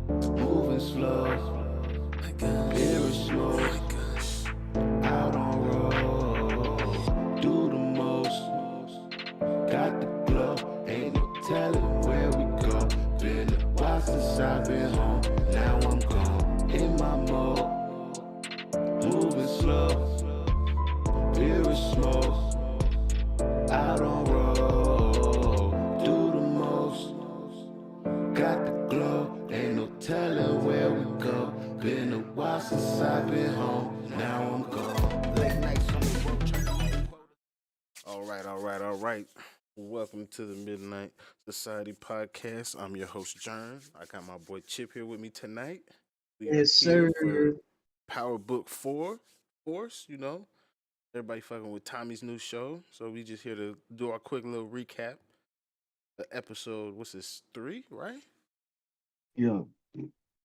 moving slow, very smooth, out on road, do the most, got the glow, ain't no telling where we go. Been a while since I've been home, now I'm gone in my mode, moving slow, very smooth, out on road, do the most. Got the glow, ain't no telling where we go. Been a while since I've been home, now I'm gone. Late nights on the road, trying to hit All right. Welcome to the Midnight Society podcast. I'm your host, Jern. I got my boy Chip here with me tonight. We are Yes, here sir. for Power Book 4. Of course, everybody fucking with Tommy's new show. So we just here to do our quick little recap. The episode, what's this, 3, right? Yeah.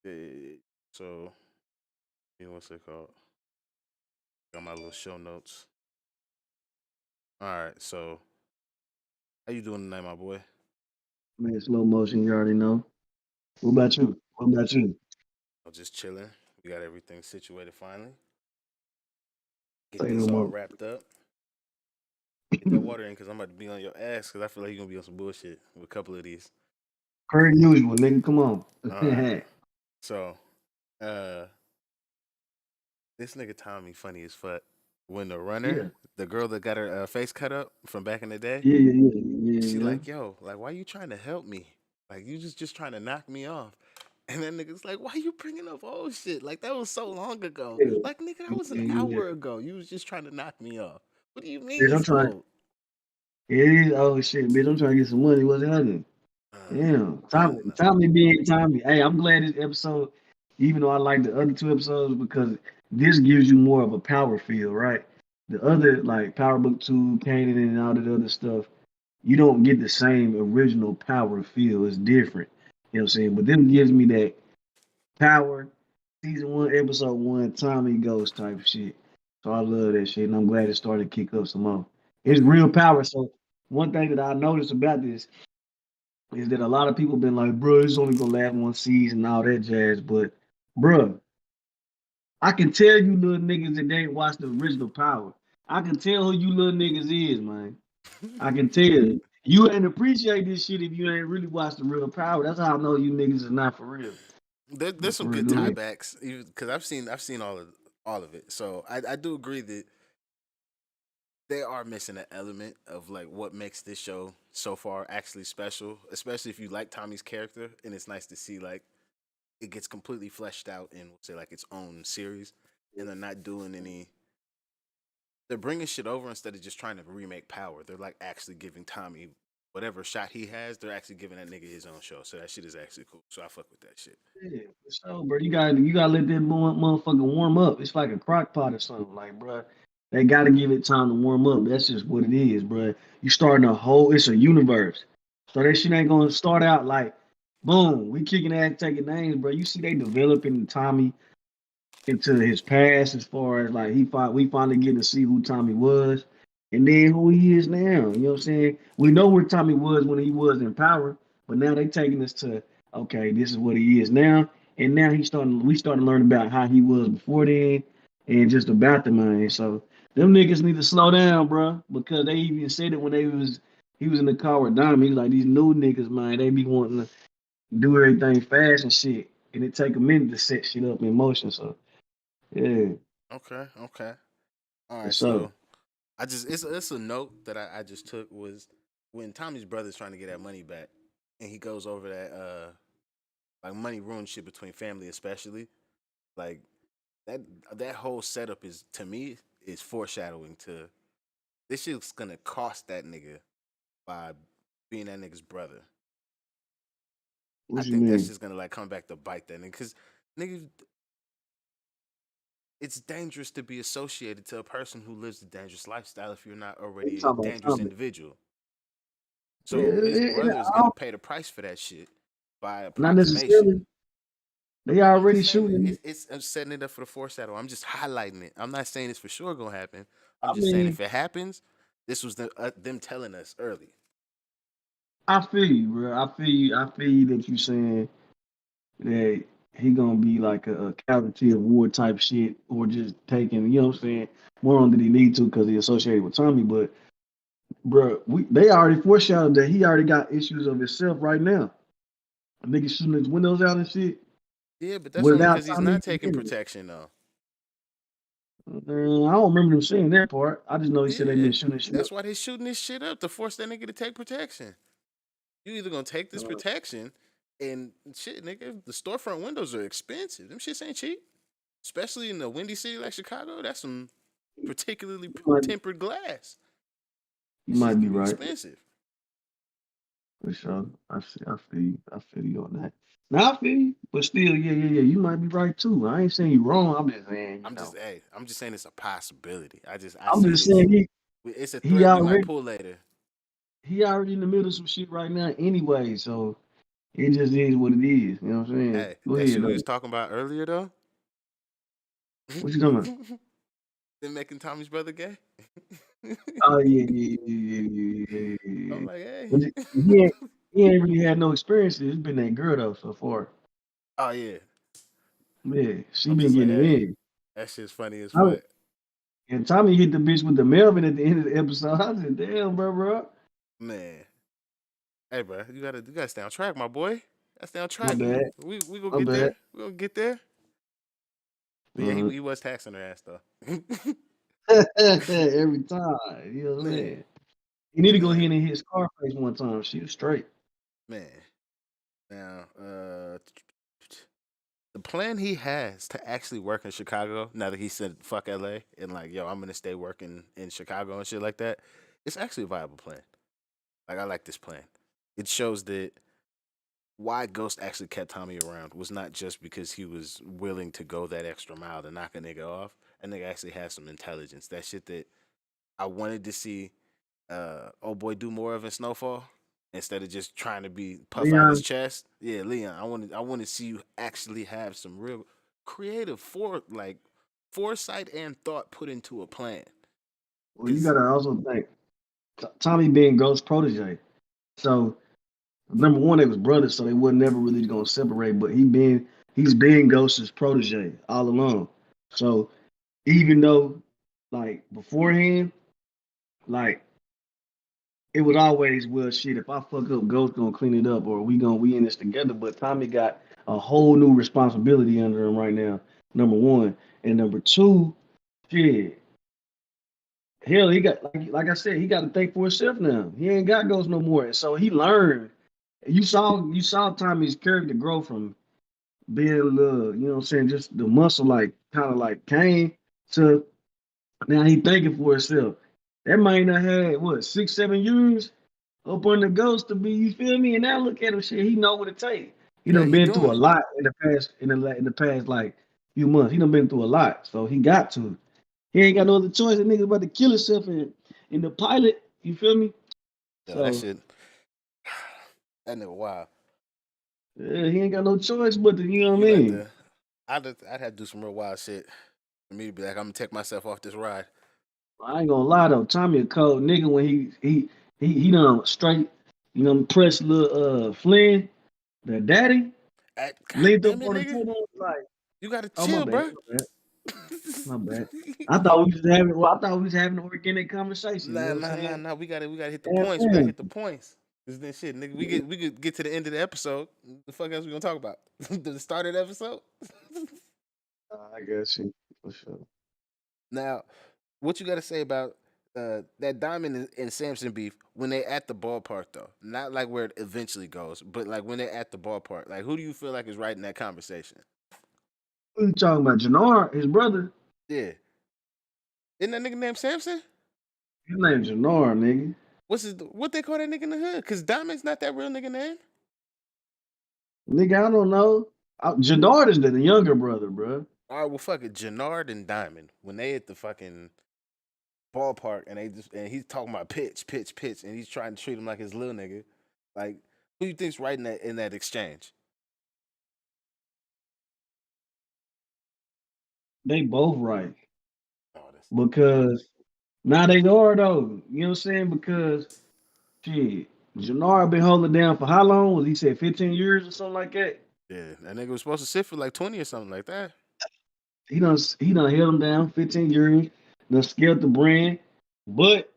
Yeah. So, what's it called? Got my little show notes. All right, so how you doing tonight, my boy? Man, slow motion, you already know. What about you? What about you? I'm just chilling. We got everything situated finally. Get Say no this all more. wrapped up. Get that water in because I'm about to be on your ass because I feel like you're gonna be on some bullshit with a couple of these. Per usual, nigga. Come on. All right. So, uh, this nigga Tommy funny as fuck. When the runner, Yeah. the girl that got her face cut up from back in the day, she Yeah. like, yo, like, why you trying to help me? Like, you just trying to knock me off. And then niggas like, why you bringing up old shit? Like, that was so long ago. Yeah. Like, nigga, that was an Yeah. hour ago. You was just trying to knock me off. What do you mean Bitch, I'm it's trying. old? It is. Oh shit, bitch. I'm trying to get some money. What's happening? Damn. Tommy being Tommy. Hey, I'm glad this episode, even though I like the other two episodes, because this gives you more of a power feel, right? The other, like Power Book 2, Kanan, and all that other stuff, you don't get the same original power feel. It's different. You know what I'm saying? But this gives me that power, season 1, episode 1, Tommy Ghost type shit. So I love that shit, and I'm glad it started to kick up some more. It's Okay. real power. So one thing that I noticed about this is that a lot of people been like, bro, it's only gonna last one season and all that jazz. But bro, I can tell you little niggas that they ain't watched the original Power. I can tell who you little niggas is, man. I can tell. You ain't appreciate this shit if you ain't really watched the real Power. That's how I know you niggas is not for real. There's But some for real, good go ahead. tiebacks because I've seen all of it. So I do agree that they are missing an element of like what makes this show so far actually special, especially if you like Tommy's character, and it's nice to see like it gets completely fleshed out in say like its own series, and they're not doing any. They're bringing shit over instead of just trying to remake Power. They're like actually giving Tommy whatever shot he has. They're actually giving that nigga his own show. So that shit is actually cool. So I fuck with that shit. Yeah, for sure, bro. You gotta let that motherfucker warm up. It's like a crock pot or something. Like, bro, they gotta give it time to warm up. That's just what it is, bro. You starting a whole. It's a universe. So that shit ain't gonna start out like, boom, we kicking ass, taking names, bro. You see they developing Tommy into his past as far as like we finally getting to see who Tommy was and then who he is now. You know what I'm saying? We know where Tommy was when he was in power, but now they taking us to okay, this is what he is now. And now we starting to learn about how he was before then and just about the man. So them niggas need to slow down, bro, because they even said it when he was in the car with Diamond. He was like these new niggas, man, they be wanting to do everything fast and shit. And it take a minute to set shit up in motion. So yeah, Okay. All for right. sure. So I just it's a note that I just took was when Tommy's brother's trying to get that money back, and he goes over that like money ruin shit between family, especially like that that whole setup is to me is foreshadowing to this shit's gonna cost that nigga by being that nigga's brother. I What you think that's mean? just gonna like come back to bite that nigga because nigga, it's dangerous to be associated to a person who lives a dangerous lifestyle if you're not They already a talking about dangerous Tommy. individual. So his Yeah, brother is gonna pay the price for that shit by not approximation. necessarily. They I'm already just saying shooting. I'm setting it up for the foreshadow. I'm just highlighting it. I'm not saying it's for sure gonna happen. I'm I just saying mean, if it happens, this was them telling us early. I feel you, bro. I feel you. I feel you that you saying that he gonna be like a casualty of war type shit, or just taking, you know what I'm saying, more on than he need to because he associated with Tommy. But bro, they already foreshadowed that he already got issues of himself right now. A nigga shooting his windows out and shit Yeah, but that's only without because he's Tommy not even taking getting it. protection though. I don't remember them saying that part. I just know he said they Yeah, been shooting his shit up. that's why they shooting this shit up to force that nigga to take protection. You either gonna take this Uh, protection and shit, nigga. The storefront windows are expensive. Them shits ain't cheap, especially in a windy city like Chicago. That's some particularly you might tempered glass. you This shit's might be gonna be right expensive. for sure. I feel you on that. Now I feel you, but still, yeah. You might be right too. I ain't saying you wrong. I'm just saying, I'm just, hey, I'm just saying it's a possibility. I I'm see just this. saying It's a he thread we might already pull later. he already in the middle of some shit right now anyway. So it just is what it is. You know what I'm saying? Hey, Go that ahead shit we was though. talking about earlier though. What you talking about? Then making Tommy's brother gay. Oh yeah. I'm like, hey. But he ain't really had no experiences. It's been that girl though so far. Oh yeah. Yeah, she I'm been just like, getting it hey, in. that shit's funny as I, fuck. and Tommy hit the bitch with the Melvin at the end of the episode. I said, damn, bro. Man. Hey bro, you gotta stay on track, my boy. Gotta stay on My track. bad. We gonna My get bad. there. We gonna get there. But yeah, Uh-huh. he was taxing her ass though. Every time. You know what I'm Man. saying? You need to go Now, ahead and hit Scarface one time. She was straight. man. Now, the plan he has to actually work in Chicago, now that he said fuck LA and like, yo, I'm gonna stay working in Chicago and shit like that, it's actually a viable plan. Like I like this plan. It shows that why Ghost actually kept Tommy around was not just because he was willing to go that extra mile to knock a nigga off. And nigga actually has some intelligence. That shit that I wanted to see old boy do more of in Snowfall instead of just trying to be puff out his Leon, chest. Yeah, Leon, I want to see you actually have some real creative foresight and thought put into a plan. well, you Cause gotta also think Tommy being Ghost protege. So number one, they was brothers, so they were never really gonna separate. But he's been Ghost's protege all along. So even though like beforehand, like it was always, well, shit, if I fuck up, Ghost gonna clean it up, or we in this together. But Tommy got a whole new responsibility under him right now. Number one, and number two, shit, hell, he got like I said, he got to think for himself now. He ain't got Ghost no more, and so he learned. You saw Tommy's character grow from being a little, you know what I'm saying, just the muscle like kind of like Kane to now he thinking for himself. That might not have what 6, 7 years up on the Ghost to be, you feel me? And now look at him, shit. He know what it take. He yeah, done he been through doing a it. lot in the past like few months. He done been through a lot, so he got to. He ain't got no other choice. That nigga about to kill himself in the pilot. You feel me? Yo, that So shit that nigga wild. yeah, he ain't got no choice but to, you know what I He about mean? to I'd have to do some real wild shit for me to be like, I'm gonna take myself off this ride. I ain't gonna lie though, Tommy a cold nigga when he done straight, press little Flynn, the daddy, God linked up damn it, on the nigga. table like, You gotta oh my chill, bad, bro. my bad, my bad. I thought we was having an organic conversation, you Nah, know what nah, I'm nah, saying? nah. We gotta hit the Damn, points. We gotta damn. hit the points. Cause then shit, nigga, we could get to the end of the episode. The fuck else we gonna talk about? The start of the episode. I guess you for sure. Now, what you gotta say about that Diamond and Samson beef when they at the ballpark though? Not like where it eventually goes, but like when they're at the ballpark. Like who do you feel like is right in that conversation? What you talking about? Jannar, his brother. Yeah. Isn't that nigga named Samson? His name Jannar, nigga. What they call that nigga in the hood? Cause Diamond's not that real nigga name. Nigga, I don't know. Jannar is the younger brother, bro. All right, well, fuck it. Jannard and Diamond when they at the fucking ballpark and he's talking about pitch, pitch, pitch, and he's trying to treat him like his little nigga. Like, who you think's right in that exchange? They both right Oh, this. because now they are though. You know what I'm saying? Because shit, Jannar been holding down for how long? Was he said 15 years or something like that? Yeah, that nigga was supposed to sit for like 20 or something like that. He done held him down 15 years, done scaled the brand, but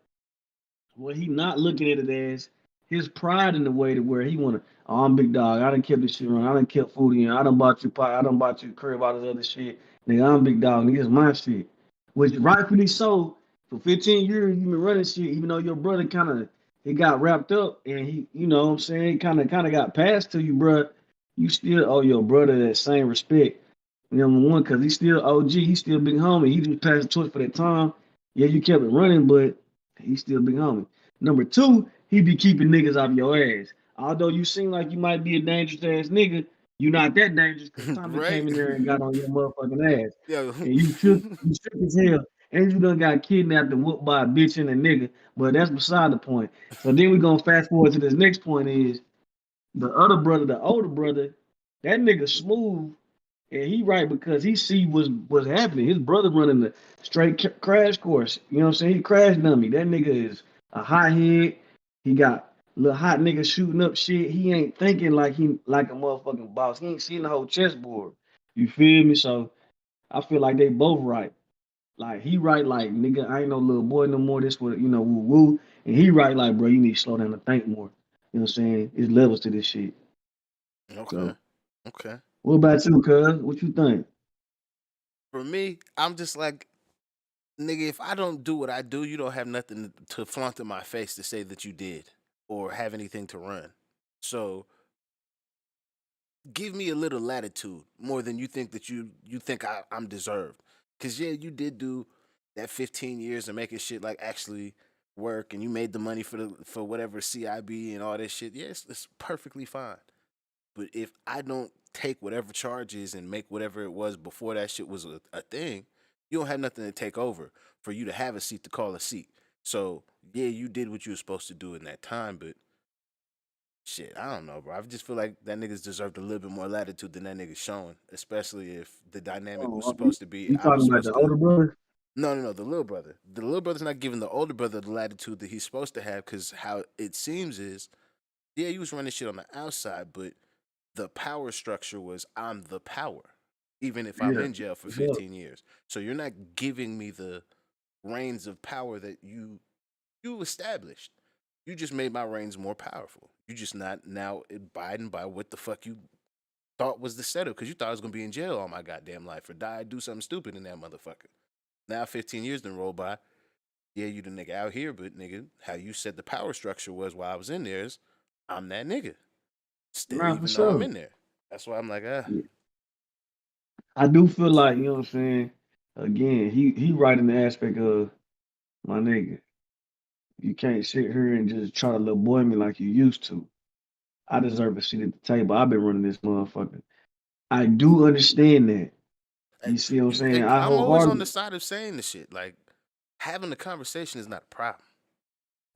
what he not looking at it as his pride in the way to where he wanna, oh, I'm big dog. I done kept this shit running. I done kept food in. I done bought you pie. I done bought you crib, all this other shit. Nigga, I'm big dog. Nigga, it's my shit. Which rightfully so. For 15 years, you been running shit, even though your brother kind of he got wrapped up and he, you know what I'm saying, kind of got passed to you, bruh. You still owe your brother that same respect. Number one, because he's still OG, he's still big homie. He just passed the torch for that time. Yeah, you kept it running, but he's still big homie. Number two, he be keeping niggas off your ass. Although you seem like you might be a dangerous ass nigga, you not that dangerous because Tommy Right? came in there and got on your motherfucking ass. Yeah. And you shook as hell. And you done got kidnapped and whooped by a bitch and a nigga. But that's beside the point. So then we gonna fast forward to this next point is the other brother, the older brother, that nigga smooth and he right because he see what's happening. His brother running the straight crash course. You know what I'm saying? He crash dummy. That nigga is a hot head. He got little hot niggas shooting up shit. He ain't thinking like he like a motherfucking boss. He ain't seen the whole chessboard. You feel me? So I feel like they both right. Like he right, like nigga, I ain't no little boy no more. This what woo woo. And he right, like bro, you need to slow down and think more. You know what I'm saying? It's levels to this shit. Okay. So Okay. what about you, cuz? What you think? For me, I'm just like, nigga, if I don't do what I do, you don't have nothing to flaunt in my face to say that you did or have anything to run. So give me a little latitude more than you think that you think I'm deserved. Cause yeah, you did do that 15 years of making shit like actually work, and you made the money for whatever CIB and all this shit. Yes, it's perfectly fine. But if I don't take whatever charges and make whatever it was before that shit was a thing, you don't have nothing to take over for you to have a seat to call a seat. So yeah, you did what you were supposed to do in that time, but shit, I don't know, bro. I just feel like that niggas deserved a little bit more latitude than that nigga showing, especially if the dynamic was Oh, supposed to be you I was talking about supposed the to. older brother? No, no, no, the little brother. The little brother's not giving the older brother the latitude that he's supposed to have, because how it seems is, yeah, he was running shit on the outside, but the power structure was I'm the power, even if I'm Yeah. in jail for What's up? 15 years. So you're not giving me the reins of power that you established. You just made my reins more powerful. You just not now abiding by what the fuck you thought was the setup, because you thought I was gonna be in jail all my goddamn life or die, do something stupid in that motherfucker. Now 15 years done roll by. Yeah, you the nigga out here, but nigga, how you said the power structure was while I was in there is I'm that nigga. Still, Nah, for even though I'm sure. in there. That's why I'm like, ah. Yeah. I do feel like, you know what I'm saying? Again, he right in the aspect of my nigga. You can't sit here and just try to little boy me like you used to. I deserve a seat at the table. I've been running this motherfucker. I do understand that. You see what I'm saying? I I'm always on wholeheartedly, the side of saying the shit. Like, having the conversation is not a problem.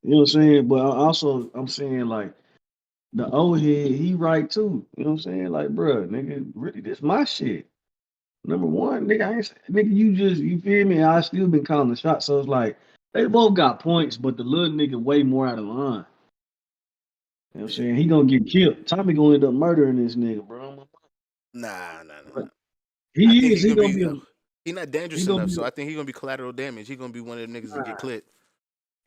you know what I'm saying? But I'm saying like the old head, he right too. You know what I'm saying? Like, bruh, nigga, really, this my shit. Number one, nigga, nigga, you feel me? I still been calling the shots. So it's like they both got points, but the little nigga way more out of line. You know what I'm Yeah. saying? He gonna get killed. Tommy gonna end up murdering this nigga, bro. Nah, nah, nah, But nah. I he think is. he gonna be. He not He dangerous gonna enough, be. so I think he gonna be collateral damage. He gonna be one of them niggas that get Nah, clipped.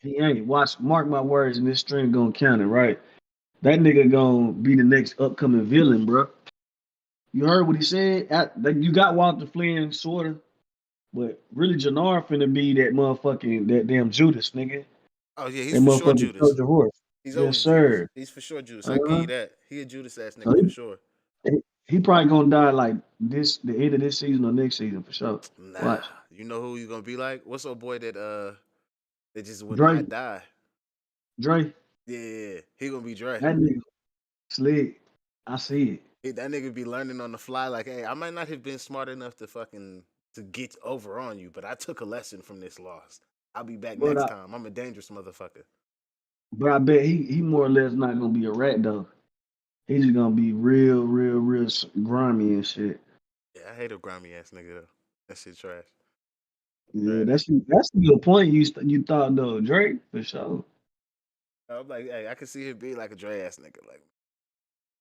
he ain't. Mark my words, and this string gonna count it, right? That nigga gonna be the next upcoming villain, bro. You heard what he said? You got Walter Flynn, sorta, but really Jannar finna be that motherfucking that damn Judas, nigga. Oh yeah, he's That for sure motherfucking Judas. Trojan horse. He's Yes, always Judas. sir. He's for sure Judas. I give Uh-huh. you that. He a Judas ass So nigga for sure. he probably gonna die like the end of this season or next season for sure. Nah, Watch. you know who you gonna be like? What's old boy that just would Dre, not die? Dre, Yeah, he gonna be Dre. that nigga slick. I see it. That nigga be learning on the fly. Like, hey, I might not have been smart enough to get over on you, but I took a lesson from this loss. I'll be back But next I time. I'm a dangerous motherfucker. but I bet he more or less not gonna be a rat though. He's just gonna be real grimy and shit. Yeah, I hate a grimy ass nigga though. That shit trash. Yeah, Trash. that's a good point. You thought though, Drake for sure. I'm like, hey, I can see him being like a Dre ass nigga, like,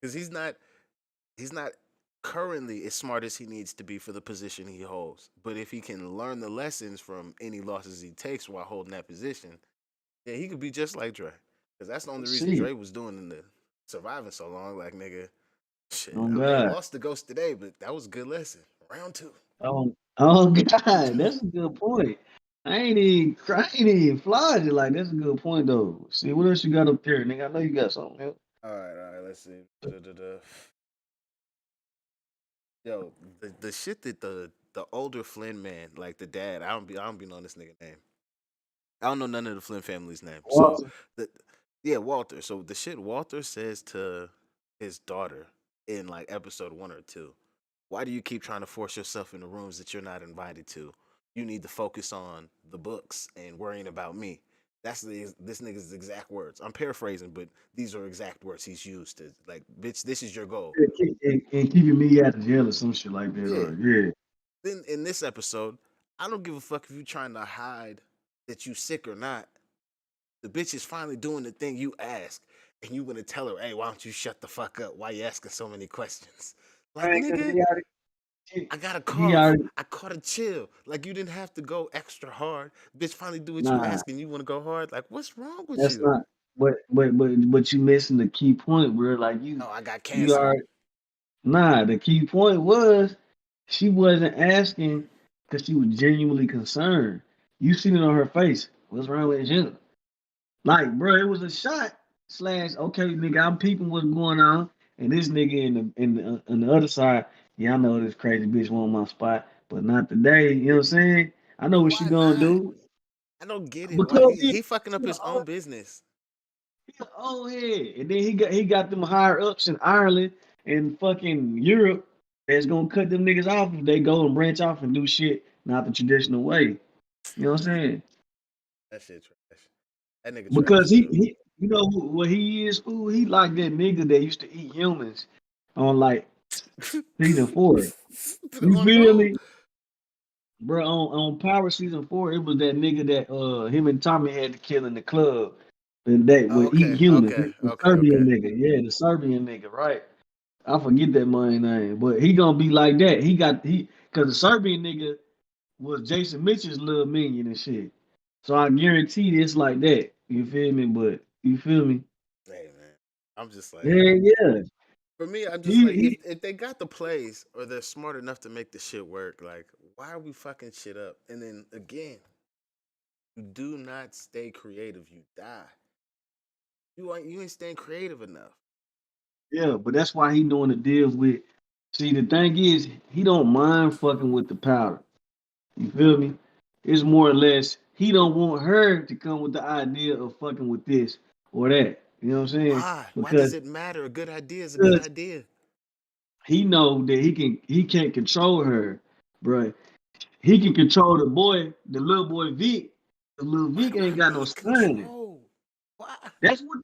cause he's not currently as smart as he needs to be for the position he holds. But if he can learn the lessons from any losses he takes while holding that position, yeah, he could be just like Dre. Because that's the only reason See, Dre was doing in the surviving so long. Like nigga, shit. oh I may have God, lost the ghost today, but that was a good lesson. Round two. oh God, that's a good point. I ain't even flied it. Like that's a good point though. See, what else you got up there, nigga? I know you got something else. All right. Let's see. Da-da-da-da. Yo, the shit that the older Flynn man, like the dad, I don't be knowing this nigga name. I don't know none of the Flynn family's name. So Walter, the yeah, Walter. So the shit Walter says to his daughter in like episode 1 or 2. Why do you keep trying to force yourself into rooms that you're not invited to? You need to focus on the books and worrying about me. That's this nigga's exact words. I'm paraphrasing, but these are exact words he's used to like, bitch, this is your goal. and keeping me out of jail or some shit like that. Yeah. Or yeah, Then in this episode, I don't give a fuck if you trying to hide that you sick or not. The bitch is finally doing the thing you ask, and you gonna tell her, "Hey, why don't you shut the fuck up? Why you asking so many questions?" Like, man, because nigga, he, I got a he cough. already I caught a chill. Like, you didn't have to go extra hard. Bitch, finally do what you nah. asking. You want to go hard? Like, what's wrong with That's you? not. But you missing the key point, bro. Like Oh, I got you cancer. are nah. The key point was she wasn't asking because she was genuinely concerned. You seen it on her face. What's wrong with him? Like, bro, it was a shot slash. Okay, nigga, I'm peeping what's going on, and this nigga in the other side. Yeah, I know this crazy bitch want my spot, but not today. You know what I'm saying? I know But what she why gonna not? do I don't get it. Why because he fucking up his own business? oh yeah, and then he got them higher ups in Ireland and fucking Europe that's gonna cut them niggas off if they go and branch off and do shit not the traditional way. You know what I'm saying? That shit trash. That nigga trash Because too. you know what he is, fool? He like that nigga that used to eat humans on like season 4. You On feel who? me? Bro, on Power season 4, it was that nigga that him and Tommy had to kill in the club. And that Oh, would eat okay, humans. okay, The okay, Serbian okay. nigga. Yeah, the Serbian nigga, right? I forget that man name, but he gonna be like that. Cause the Serbian nigga was Jason Mitchell's little minion and shit. So I guarantee it's like that. You feel me? But you feel me? Hey man, I'm just like, Yeah, yeah. for me, I'm just He like, he if they got the plays or they're smart enough to make the shit work, like, why are we fucking shit up? And then again, you do not stay creative, you die. You ain't staying creative enough. yeah, but that's why he doing the deals with. See, the thing is, he don't mind fucking with the powder. You feel me? It's more or less he don't want her to come with the idea of fucking with this or that. You know what I'm saying? Why? Why Because does it matter? A good idea is a good because idea. he know that he can't control her, bruh. He can control the boy, the little boy Vic. The little Why Vic do I ain't got no need son. control? Why? That's what,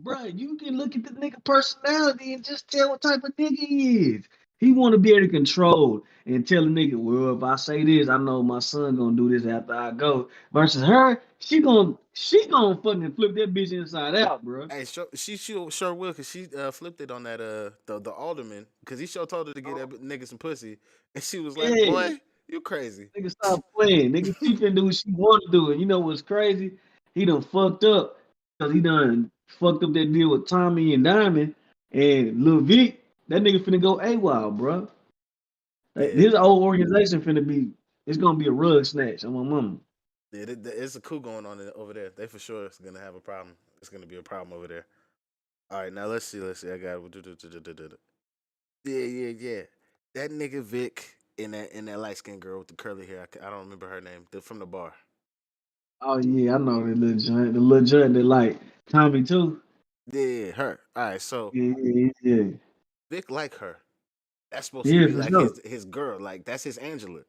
bruh. You can look at the nigga personality and just tell what type of nigga he is. He want to be able to control and tell a nigga, well, if I say this, I know my son gonna do this after I go. Versus her, she gonna fucking flip that bitch inside out, bruh. Hey, sure will, cause she flipped it on that the alderman, cause he sure told her to get that nigga some pussy, and she was like, Yeah, "Boy, you crazy." nigga, stop playing. Nigga, she finna do what she want to do. And you know what's crazy? He done fucked up because he done fucked up that deal with Tommy and Diamond and Lil Vic. That nigga finna go AWOL, bro. Like, Yeah, his whole organization finna be, it's gonna be a rug snatch on my mama. yeah, it's a coup going on over there. They for sure is gonna have a problem. It's gonna be a problem over there. All right, now let's see. Let's see. I got yeah. That nigga Vic and that light skinned girl with the curly hair. I don't remember her name. From the bar. Oh yeah, I know that little joint. The little joint that like Tommy too. Yeah, her. All right, so Yeah, yeah, yeah. Vic like her. That's supposed to Yeah, be for like sure. his girl. Like that's his Angela.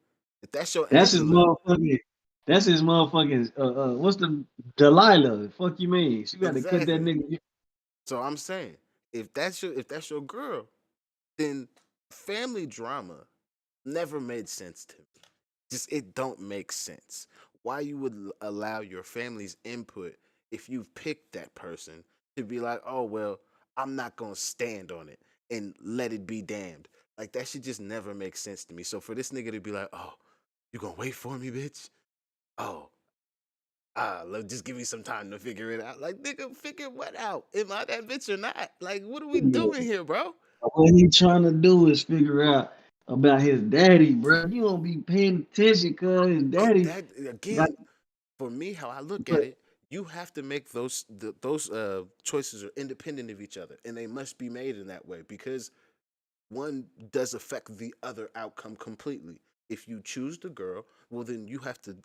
If that's your That's his Angela, motherfucking. That's his motherfucking. What's the Delilah? Fuck you mean? She got to cut that exactly. nigga. So I'm saying, if that's your girl, then family drama never made sense to me. Just it don't make sense. Why you would allow your family's input if you've picked that person to be like, oh well, I'm not gonna stand on it and let it be damned. Like that shit just never makes sense to me. So for this nigga to be like, "Oh, you gonna wait for me, bitch? Oh, just give me some time to figure it out." Like, nigga, figure what out? Am I that bitch or not? Like, what are we doing here, bro? What he trying to do is figure out about his daddy, bro. You don't be paying attention, cause his daddy That got. again, for me, how I look at But it, you have to make those choices are independent of each other, and they must be made in that way because one does affect the other outcome completely. If you choose the girl, well, then you have to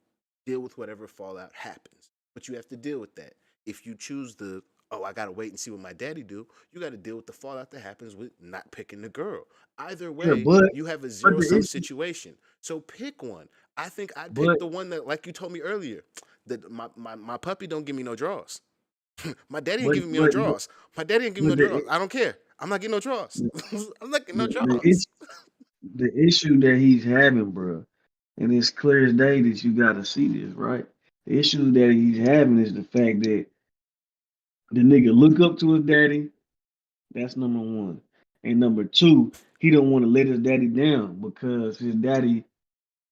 deal with whatever fallout happens. But you have to deal with that. If you choose the, oh, I gotta wait and see what my daddy do, you gotta deal with the fallout that happens with not picking the girl. Either yeah, way, you have a but zero the sum issue, situation. So pick one. I think I'd but pick the one that, like you told me earlier, that my puppy don't give me no draws. My daddy ain't but giving me no but draws. My daddy ain't giving me but no draws. I don't care. I'm not getting no draws. the, I'm not getting no the draws. issue the issue that he's having, bro, and it's clear as day that you got to see this, right? The issue that he's having is the fact that the nigga look up to his daddy. That's number one, and number two, he don't want to let his daddy down because his daddy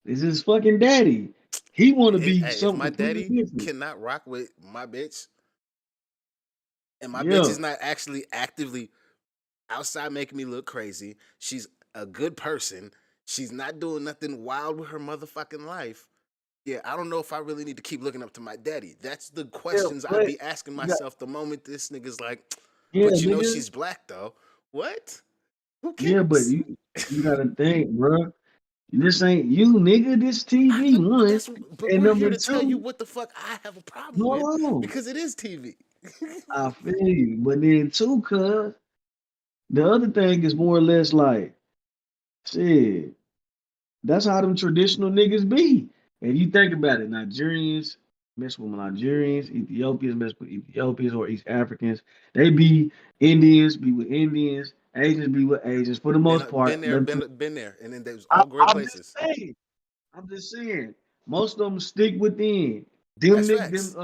is his fucking daddy. He want to be Hey, if something my completely daddy different. cannot rock with my bitch, and my bitch Yeah, is not actually actively outside making me look crazy, she's a good person. She's not doing nothing wild with her motherfucking life. Yeah, I don't know if I really need to keep looking up to my daddy. That's the yeah, questions I'd but be asking you got, myself the moment this nigga's like, yeah, but you know nigga, she's black though. What? Who yeah, but cares? you gotta think, bro. This ain't you, nigga. This I TV know one, but and we're here number to tell you two, what the fuck I have a problem with no, because it is TV. I feel you. But then two, cuz the other thing is more or less like shit. That's how them traditional niggas be. If you think about it, Nigerians mess with Nigerians, Ethiopians mess with Ethiopians or East Africans. They be Indians, be with Indians, Asians be with Asians. For the most Been part, there, been there, and then there's I, all great I'm just places. saying. I'm just saying, most of them stick within. That's Them facts.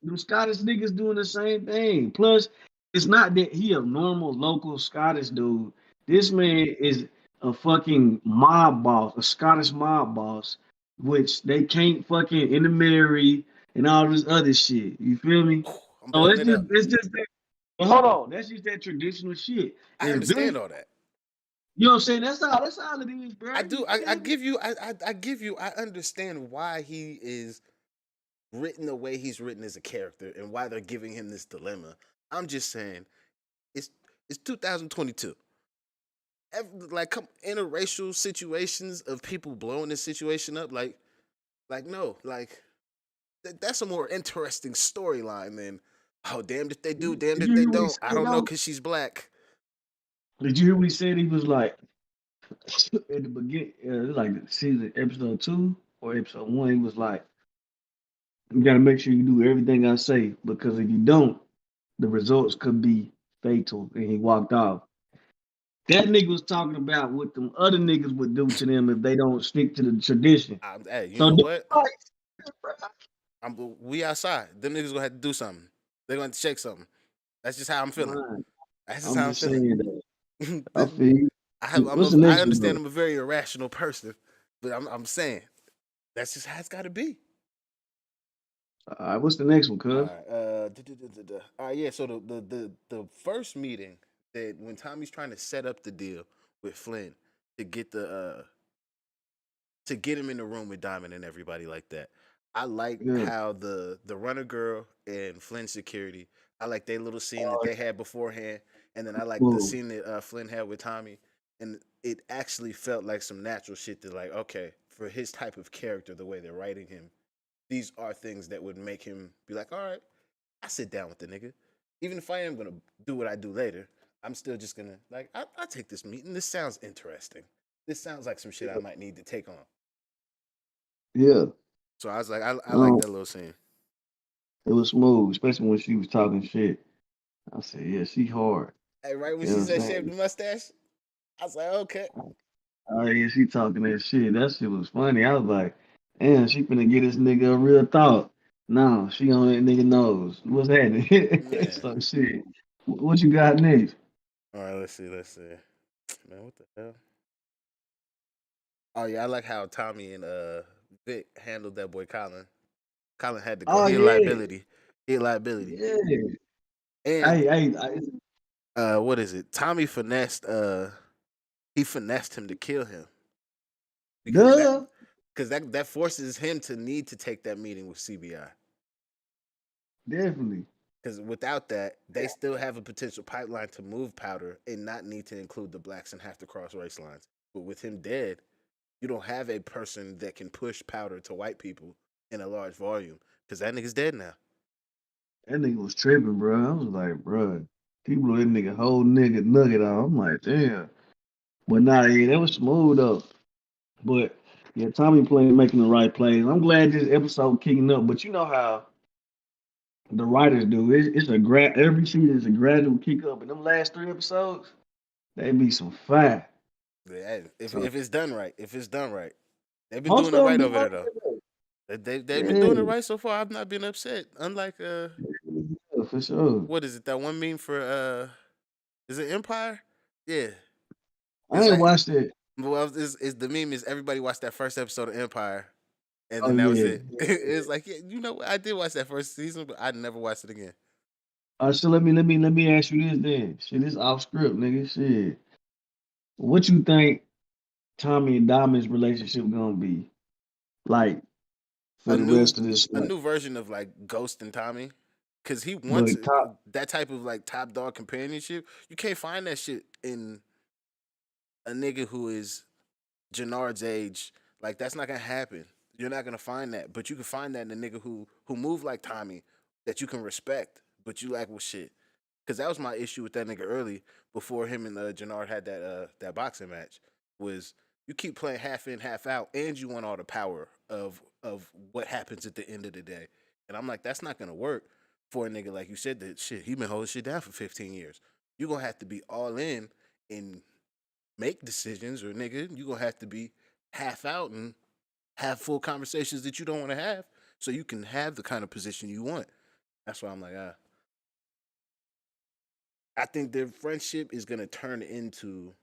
them Scottish niggas doing the same thing. Plus, it's not that he a normal local Scottish dude. This man is a fucking mob boss, a Scottish mob boss, which they can't fucking intermarry and all this other shit. You feel me? I'm So blowing it up. it's just that. But hold on, that's just that traditional shit. I And Vince, understand all that. you know what I'm saying? That's all it is, I bro. do. You I feel me? give you. I give you. I understand why he is written the way he's written as a character and why they're giving him this dilemma. I'm just saying, it's it's 2022. Like, come interracial situations of people blowing this situation up. Like no, like that's a more interesting storyline than, oh, damned if they do, damned Did if you they hear what he don't. I said don't know though? because she's black. Did you hear what he said? He was like at the beginning, it was like season episode 2 or episode 1. He was like, "You got to make sure you do everything I say because if you don't, the results could be fatal." And he walked off. That nigga was talking about what them other niggas would do to them if they don't stick to the tradition. Hey, you So know don't what? like, We outside. Them niggas gonna have to do something. They're gonna have to shake something. That's just how I'm feeling. man, That's just I'm how I'm just feeling. saying that. I The- feel you. What's the I next one understand though? I'm a very irrational person, but I'm saying that's just how it's got to be. All right, what's the next one, All cuz? right. All right. Yeah. So the first meeting that when Tommy's trying to set up the deal with Flynn to get to get him in the room with Diamond and everybody like that. I like Yeah. how the runner girl and Flynn security. I like their little scene that they had beforehand, and then I like the Boom. scene that Flynn had with Tommy, and it actually felt like some natural shit. That like, okay, for his type of character, the way they're writing him, these are things that would make him be like, all right, I sit down with the nigga, even if I am gonna do what I do later. I'm still just gonna like, I take this meeting. This sounds interesting. This sounds like some shit I might need to take on. Yeah. So I was like, I like Um, that little scene. it was smooth, especially when she was talking shit. I said, yeah, she hard. Hey, right when You know she what I'm said shave saying? the mustache, I was like, okay. Oh yeah, she talking that shit. That shit was funny. I was like, damn, she finna get this nigga a real thought. No, she on that nigga nose. What's happening? Yeah. So shit. What you got next? All right, let's see. Man, what the hell? Oh yeah, I like how Tommy and Vic handled that boy Colin. Colin had to go. Oh He a yeah, liability. He a liability. yeah. And Hey, what is it? Tommy finessed he finessed him to kill him because that duh, because that forces him to need to take that meeting with CBI. definitely. Because without that, they still have a potential pipeline to move powder and not need to include the blacks and have to cross race lines. But with him dead, you don't have a person that can push powder to white people in a large volume because that nigga's dead now. That nigga was tripping, bro. I was like, bro, he blew that nigga whole nigga nugget out. I'm like, damn. But nah, yeah, that was smooth up. But yeah, Tommy playing making the right plays. I'm glad this episode kicking up. But you know how the writers do. It's a every season is a gradual kick up. And them last 3 episodes, they be some fire. Yeah, So if it's done right, if it's done right, they've been most doing it of them right be over like there though. that. They've been doing it Yeah, right so far. I've not been upset. Unlike yeah, for sure. what is it? That one meme for is it Empire? Yeah, I it's ain't like watched it. well, is the meme is everybody watched that first episode of Empire, and Oh then that was yeah. it. It's like yeah, you know, I did watch that first season, but I never watched it again. So let me ask you this then. Shit, this off script, nigga. Shit. What you think Tommy and Diamond's relationship gonna be like for A the new rest of this a month? new version of like Ghost and Tommy, because he wants But top, that type of like top dog companionship. You can't find that shit in a nigga who is Jannard's age. Like that's not gonna happen. You're not gonna find that, but you can find that in a nigga who move like Tommy that you can respect. But you like well shit, because that was my issue with that nigga early before him and Jannard had that boxing match. Was you keep playing half in half out, and you want all the power of what happens at the end of the day. And I'm like, that's not gonna work for a nigga like you said that shit. He been holding shit down for 15 years. You gonna have to be all in and make decisions, or nigga, you gonna have to be half out and have full conversations that you don't want to have, so you can have the kind of position you want. That's why I'm like, I think their friendship is gonna turn into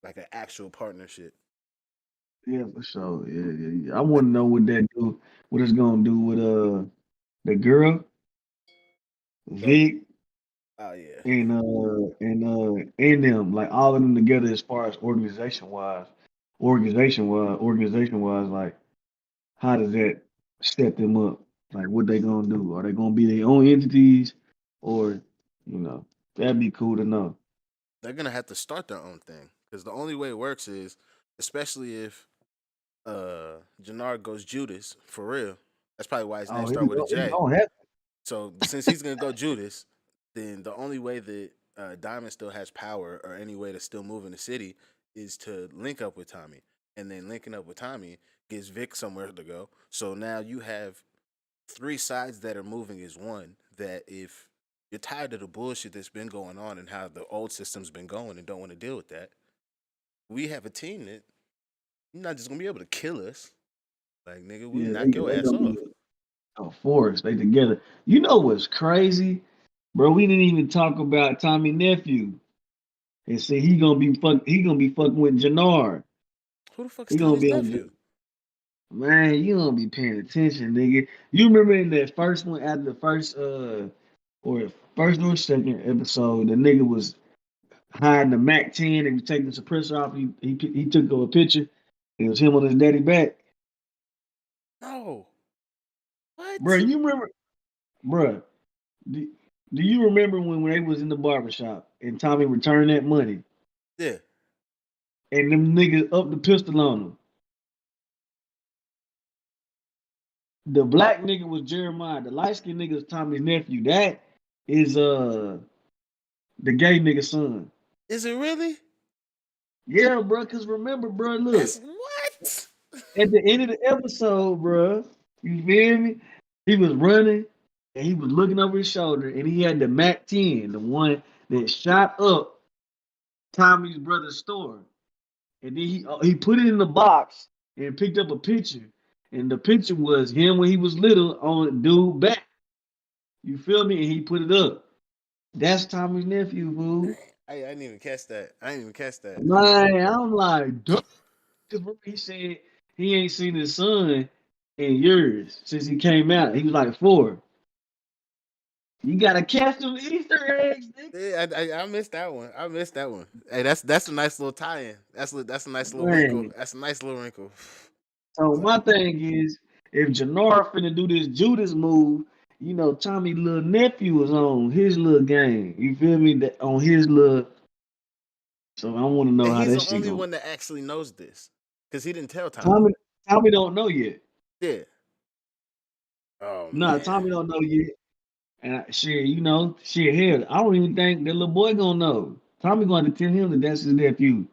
like an actual partnership. yeah, for sure. Yeah. I want Like, to know what it's gonna do with the girl, oh, Vic, oh yeah, and them, like all of them together as far as organization wise, like how does that set them up? Like what they gonna do? Are they gonna be their own entities, or you know, that'd be cool to know. they're gonna have to start their own thing because the only way it works is, especially if Jannard goes Judas for real. That's probably why his name Oh, start with a he J. gonna have So since he's gonna go Judas, then the only way that Diamond still has power or any way to still move in the city is to link up with Tommy, and then linking up with Tommy gives Vic somewhere to go. So now you have three sides that are moving as one. That if you're tired of the bullshit that's been going on and how the old system's been going and don't want to deal with that, we have a team that you're not just gonna be able to kill us. Like nigga, we yeah, knock your they ass gonna be off. a force. They together. You know what's crazy, bro? We didn't even talk about Tommy nephew. And see, he gonna be fucking with Jannard. Who the fuck's He gonna Tommy's be on nephew? man, you don't be paying attention, nigga. You remember in that first one after the or first or second episode, the nigga was hiding the Mac 10 and was taking the suppressor off. He took a picture. It was him on his daddy back. No. Bro, What? you remember, bro, do, do you remember when they was in the barbershop and Tommy returned that money Yeah. and them niggas up the pistol on him? The black nigga was Jeremiah. The light skinned nigga is Tommy's nephew. That is the gay nigga son. Is it really? Yeah, bro. Cause remember, bro. Look That's what? at the end of the episode, bro. You feel me? He was running and he was looking over his shoulder, and he had the Mac 10, the one that shot up Tommy's brother's store. And then he put it in the box and picked up a picture, and the picture was him when he was little on dude back. You feel me? And he put it up. That's Tommy's nephew, fool. I didn't even catch that. I didn't even catch that. Man, I'm like, duh. Cause he said he ain't seen his son in years since he came out. He was like 4. You gotta catch them Easter eggs, nigga. Yeah, I missed that one. I missed that one. Hey, that's a nice little tie-in. That's a nice little wrinkle. Man. That's a nice little wrinkle. So It's like, my thing is, if Jannar finna do this Judas move, you know, Tommy little nephew was on his little game. You feel me? That on his little. So I want to know and how he's that the shit only go. one that actually knows this because he didn't tell Tommy. Tommy, Tommy don't know yet. Yeah. Oh Nah, man. Tommy don't know yet. And shit, you know, shit, hell, I don't even think that little boy gonna know. Tommy going to tell him that that's his nephew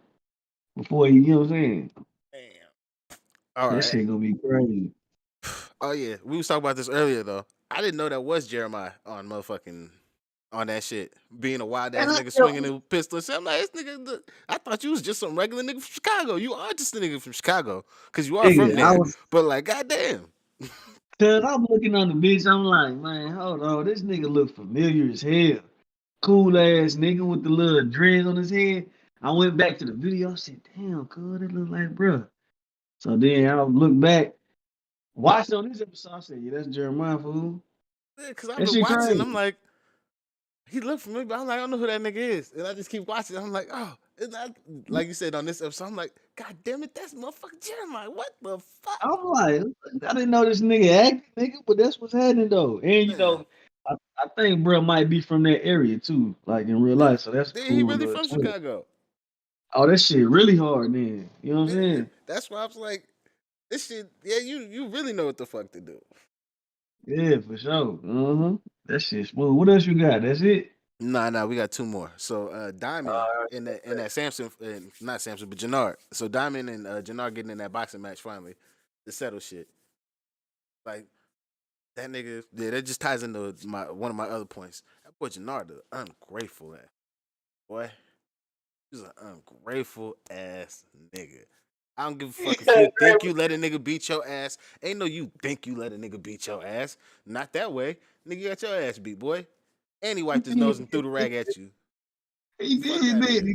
before he, you know what I'm saying? Damn. All That right. shit gonna be crazy. Oh yeah, we was talking about this earlier though. I didn't know that was Jeremiah on motherfucking on that shit. Being a wild And ass I nigga kept, swinging a pistol and shit. I'm like, this nigga. I thought you was just some regular nigga from Chicago. You are just a nigga from Chicago because you are from nigga, I there. was, But like, goddamn. cause I'm looking on the bitch, I'm like, man, hold on, this nigga look familiar as hell. Cool ass nigga with the little dreads on his head. I went back to the video. I said, damn, cuz that look like bruh. So then I look back, watched on this episode. I said, yeah, that's Jeremiah fool. Yeah, cause I've That been shit watching. crazy. I'm like, he looked familiar, but I'm like, I don't know who that nigga is, and I just keep watching. I'm like, oh, and like you said on this episode, I'm like, God damn it, that's motherfucking Jeremiah. What the fuck, I'm like, I didn't know this nigga acting, nigga, but that's what's happening though. And you man? know, I think bro might be from that area too, like in real life. So that's a Then he cool really little from twist. Chicago. Oh, that shit really hard then. You know what I'm Yeah, saying? that's why I was like, this shit. Yeah, you really know what the fuck to do. Yeah, for sure. That shit smooth. What else you got? That's it? Nah, we got two more. So Diamond in that Samson, not Samson, but Jannard. So Diamond and Jannard getting in that boxing match finally to settle shit. Like that nigga, yeah, that just ties into my one of my other points. That boy Jannard, the ungrateful ass boy. He's an ungrateful ass nigga. I don't give a fuck if you think you let a nigga beat your ass. Ain't no you think you let a nigga beat your ass. Not that way. Nigga, you got your ass beat, boy. And he He wiped his nose and threw the did, rag at you. he Fuck did, out of man. here.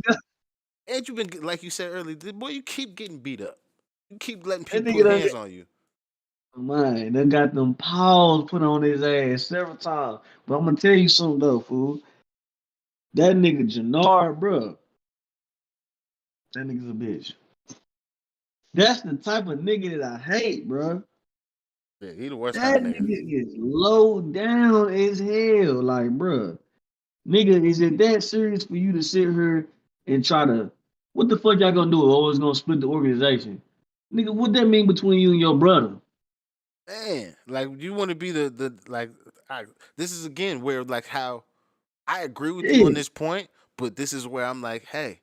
And you been like you said earlier, boy, you keep getting beat up. You keep letting That people nigga put done hands on you. man, they got them paws put on his ass several times. But I'm gonna tell you something though, fool. That nigga Jannard, bro, that nigga's a bitch. That's the type of nigga that I hate, bro. Yeah, he the worst kind That of nigga. nigga is low down as hell. Like, bro, nigga, is it that serious for you to sit here and try to? What the fuck y'all gonna do? Oh, it's gonna split the organization, nigga. What that mean between you and your brother? Man, like you want to be the like. I, this is again where like how I agree with you on Yeah, this point, but this is where I'm like, hey,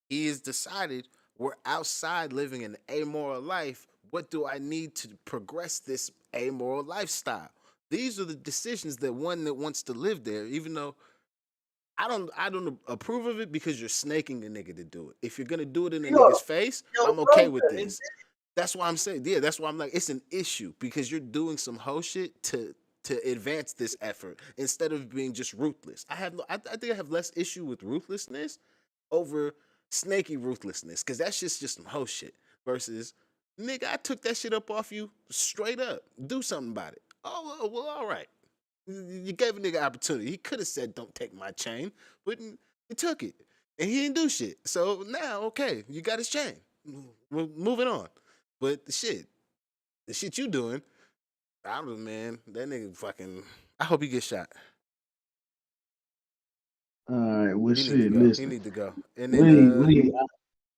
he has decided we're outside living an amoral life. What do I need to progress this amoral lifestyle? These are the decisions that one that wants to live there, even though I don't approve of it because you're snaking a nigga to do it. If you're gonna do it in a yo, nigga's face, your I'm okay brother. with this. That's why I'm saying, yeah, that's why I'm like, it's an issue because you're doing some hoe shit to advance this effort instead of being just ruthless. I think I have less issue with ruthlessness over snaky ruthlessness because that's just some hoe shit versus nigga, I took that shit up off you straight up. Do something about it. Oh well, all right. You gave a nigga opportunity. He could have said, "Don't take my chain," but he took it, and he didn't do shit. So now, okay, you got his chain. We're moving on. But the shit you doing, I don't know, man. That nigga fucking. I hope he gets shot. All right, well, He need to shit. go. He Listen, need to go. And then we we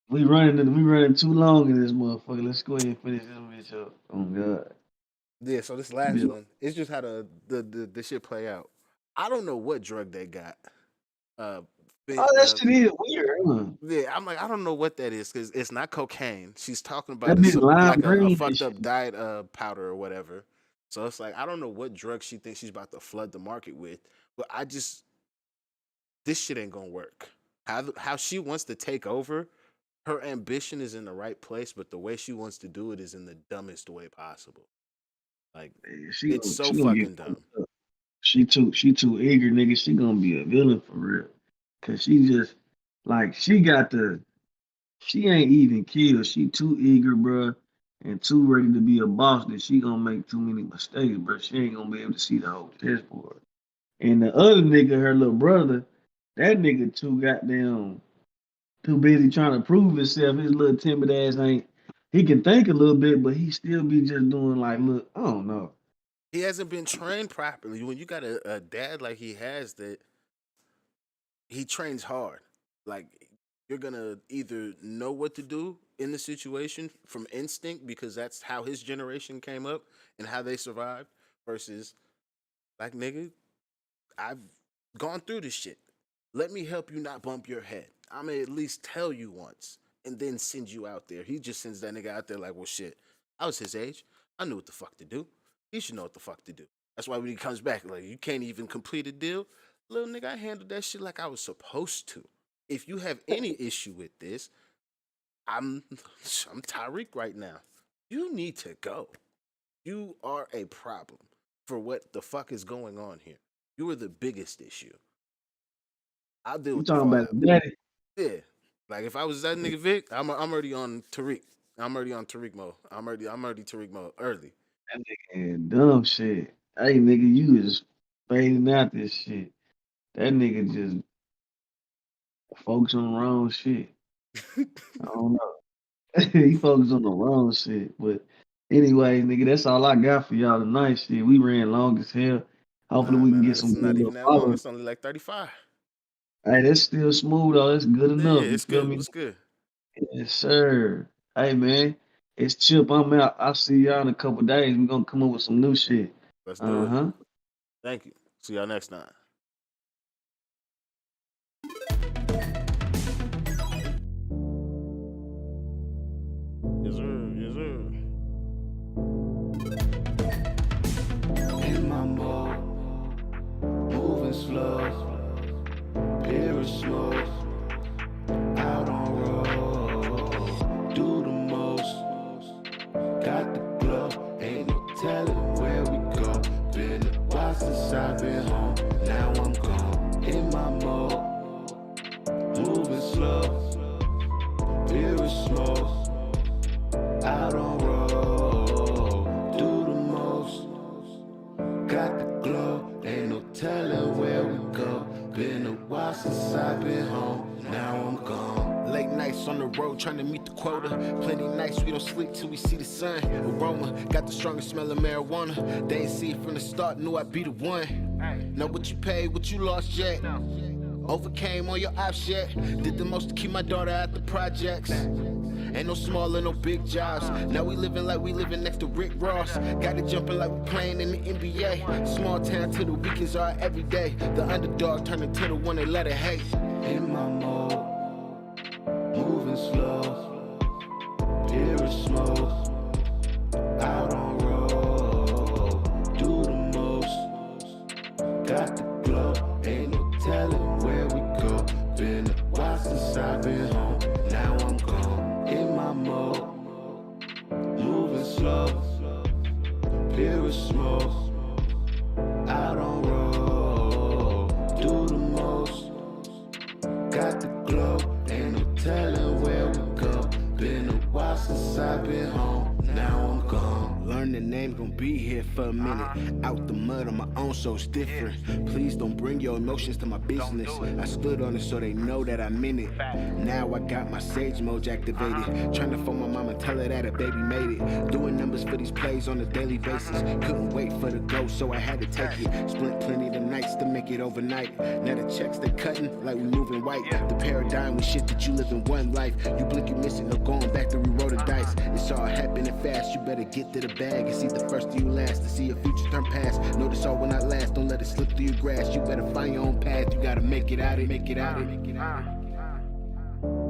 we running too long in this motherfucker. Let's go ahead and finish this bitch up. Oh God. yeah. So this last Bitch. one, it's just how the shit play out. I don't know what drug they got. Uh, Oh, that shit is weird. Huh? Yeah, I'm like, I don't know what that is because it's not cocaine. She's talking That about it's bitch some lime like a green and fucked shit. up diet powder or whatever. So it's like I don't know what drug she thinks she's about to flood the market with, but I just this shit ain't gonna work. How she wants to take over, her ambition is in the right place, but the way she wants to do it is in the dumbest way possible. Like Yeah, it's so she gonna get fucking dumb. fucked up. She too eager, nigga. She gonna be a villain for real. Cause she just like she got the She ain't even killed. She too eager, bruh, and too ready to be a boss that she gonna make too many mistakes, bruh. She ain't gonna be able to see the whole chessboard. And the other nigga, her little brother, that nigga too goddamn too busy trying to prove himself. His little timid ass ain't. He can think a little bit, but he still be just doing like, look, I don't know. He hasn't been trained properly. When you got a dad like he has, that he trains hard. Like, you're gonna either know what to do in the situation from instinct because that's how his generation came up and how they survived, versus like, nigga, I've gone through this shit. Let me help you not bump your head. I'm gonna at least tell you once and then send you out there. He just sends that nigga out there like, well, shit. I was his age. I knew what the fuck to do. He should know what the fuck to do. That's why when he comes back, like, you can't even complete a deal. Little nigga, I handled that shit like I was supposed to. If you have any issue with this, I'm I'm Tyreek right now. You need to go. You are a problem for what the fuck is going on here. You are the biggest issue. I'll deal You with the talking about fallout. the daddy? Yeah. Like, if I was that nigga Vic, I'm already on Tariq. I'm already on Tariq mode. I'm already Tariq mode early. That nigga ain't dumb shit. Hey nigga, you is fading out this shit. That nigga just focus on the wrong shit. I don't know. He focused on the wrong shit. But anyway, nigga, that's all I got for y'all tonight. Shit, we ran long as hell. Hopefully, we can Nah, get it's some not good even little that long. followers. It's only like 35. Hey, that's still smooth though. That's good Yeah, yeah, enough. You it's feel good. me? What's good? Yes, sir. Hey, man, it's Chip. I'm out. I'll see y'all in a couple days. We're gonna come up with some new shit. Let's do Uh it. huh. Thank you. See y'all next time. Yes, sir. Yes, sir. In my mode, moving slow, beer is smoke, out on road, do the most, got the glow, ain't no telling where we go. Been a while since I've been home, now I'm gone. In my mode, moving slow, beer is smoke, out on road, do the most. Got the glow, ain't no telling where we go. Been a while since I've been home, now I'm gone. Late nights on the road trying to meet the quota. Plenty nights we don't sleep till we see the sun. Aroma, got the strongest smell of marijuana. They ain't see it from the start, knew I'd be the one. Know what you paid, what you lost yet. Overcame all your ops yet. Did the most to keep my daughter at the projects. Ain't no small and no big jobs. Now we living like we living next to Rick Ross. Got it jumping like we playing in the NBA. Small town till the weekends are every day. The underdog turning to the one they let it hate. In my mode, moving slow, beer is smoke, out on road, do the most, got the glow, ain't no telling where we go. Been a while since I've been home, now I'm gone. In my mode, moving slow, beer is smoke, out on road, do the most, got the glow, ain't no telling where we go. Been a while since I've been home, now I'm gone. Learn the name, gon' be here for a minute. Out the mud on my own, so it's different. Please don't bring your emotions to my business. I stood on it so they know that I'm in it. Now I got my sage mode activated. Trying to phone my mom and tell her that a baby made it. Doing numbers for these plays on a daily basis. Couldn't wait for the go, so I had to take it. Split plenty of nights to make it overnight. Now the checks they cutting like we moving white. The paradigm was shit that you live in one life. You blink, you miss it, no going back to reroll the dice. It's all happening fast, you better get to the bag. It's either first or you last to see your future turn past. Know this all will not last, don't let it slip through your grasp. You better find your own path, you gotta make it out it, make it out it, make it out it.